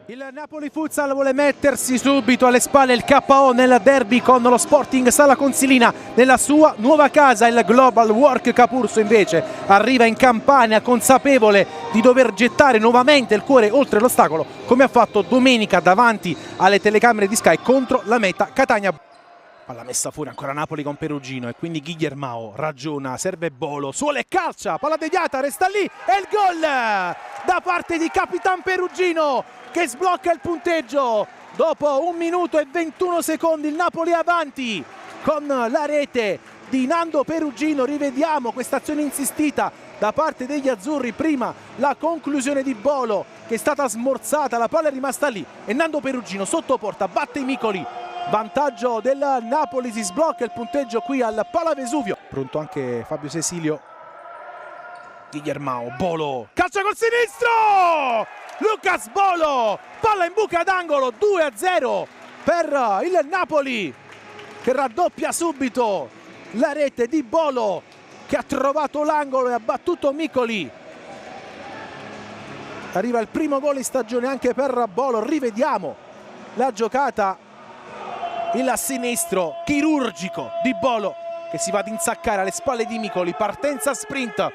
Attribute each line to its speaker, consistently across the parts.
Speaker 1: Il Napoli Futsal vuole mettersi subito alle spalle il KO nel derby con lo Sporting Sala Consilina nella sua nuova casa. Il Global Work Capurso invece arriva in Campania consapevole di dover gettare nuovamente il cuore oltre l'ostacolo, come ha fatto domenica davanti alle telecamere di Sky contro la Meta Catania. Palla messa fuori ancora Napoli con Perugino e quindi Guillermao ragiona, serve Bolo, suola e calcia, palla deviata, resta lì e il gol da parte di Capitan Perugino che sblocca il punteggio. Dopo 1 minuto e 21 secondi il Napoli è avanti con la rete di Nando Perugino. Rivediamo questa azione insistita da parte degli azzurri, prima la conclusione di Bolo che è stata smorzata, la palla è rimasta lì e Nando Perugino sotto porta batte i Micoli. Vantaggio del Napoli, si sblocca il punteggio qui al Palavesuvio. Pronto anche Fabio Sesilio. Guillermao, Bolo, calcia col sinistro! Lucas Bolo, palla in buca d'angolo, 2-0 per il Napoli che raddoppia subito la rete di Bolo che ha trovato l'angolo e ha battuto Micoli. Arriva il primo gol in stagione anche per Bolo, rivediamo la giocata. Il sinistro chirurgico di Bolo che si va ad insaccare alle spalle di Micoli, partenza sprint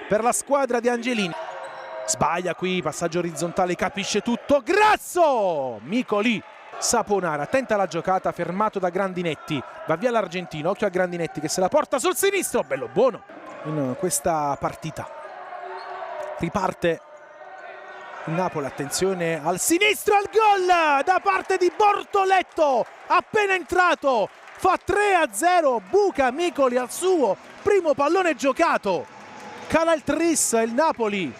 Speaker 1: per la squadra di Angelini. Sbaglia qui, passaggio orizzontale, capisce tutto, Grasso! Micoli, Saponara, tenta la giocata, fermato da Grandinetti, va via l'argentino, occhio a Grandinetti che se la porta sul sinistro, bello buono in questa partita. Riparte il Napoli, attenzione al sinistro, al gol da parte di Bortoletto, appena entrato, fa 3-0, buca Micoli al suo primo pallone giocato, cala il tris il Napoli.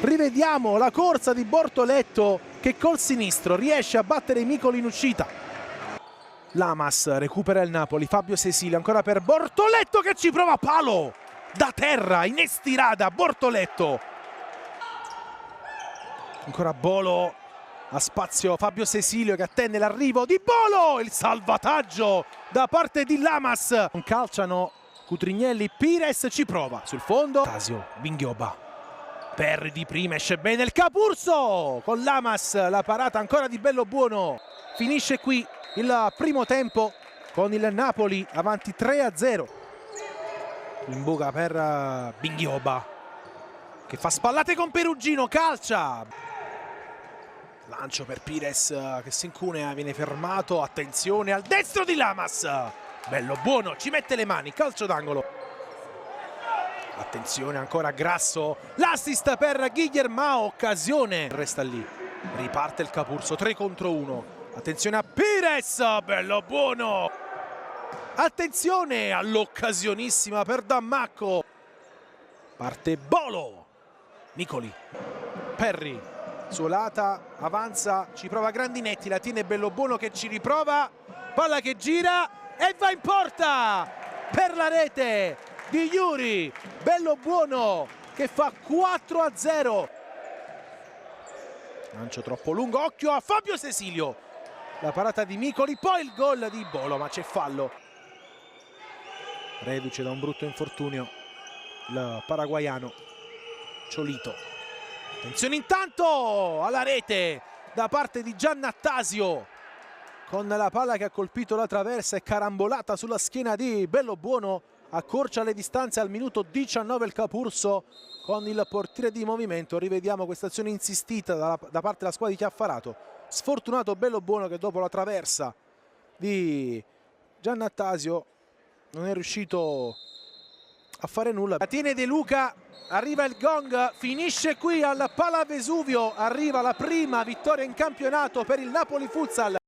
Speaker 1: Rivediamo la corsa di Bortoletto che col sinistro riesce a battere Micoli in uscita. Lamas recupera il Napoli, Fabio Sesilio ancora per Bortoletto che ci prova, palo da terra in estirada, Bortoletto. Ancora Bolo, a spazio Fabio Sesilio che attende l'arrivo di Bolo, il salvataggio da parte di Lamas. Calciano Cutrignelli, Pires ci prova sul fondo, Tasio, Binghioba, Perri di prima, esce bene il Capurso con Lamas, la parata ancora di bello buono. Finisce qui il primo tempo con il Napoli avanti 3-0. In buca per Binghioba che fa spallate con Perugino, calcia. Lancio per Pires che si incunea, viene fermato, attenzione al destro di Lamas, bello buono, ci mette le mani, calcio d'angolo. Attenzione ancora Grasso, l'assist per Guillermao, occasione, resta lì, riparte il Capurso, 3 contro 1, attenzione a Pires, bello buono, attenzione all'occasionissima per Dammacco, parte Bolo, Micoli, Perri, suolata, avanza, ci prova Grandinetti, la tiene bello buono che ci riprova, palla che gira e va in porta per la rete di Yuri, bello buono che fa 4-0. Lancio troppo lungo, occhio a Fabio Sesilio, la parata di Micoli, poi il gol di Bolo, ma c'è fallo. Reduce da un brutto infortunio il paraguaiano Ciolito. Attenzione intanto alla rete da parte di Giannattasio con la palla che ha colpito la traversa e carambolata sulla schiena di bello buono, accorcia le distanze al minuto 19 il Capurso con il portiere di movimento. Rivediamo questa azione insistita da parte della squadra di Chiaffarato, sfortunato bello buono che dopo la traversa di Giannattasio non è riuscito a fare nulla. La tiene De Luca, arriva il gong, finisce qui al Palavesuvio, arriva la prima vittoria in campionato per il Napoli Futsal.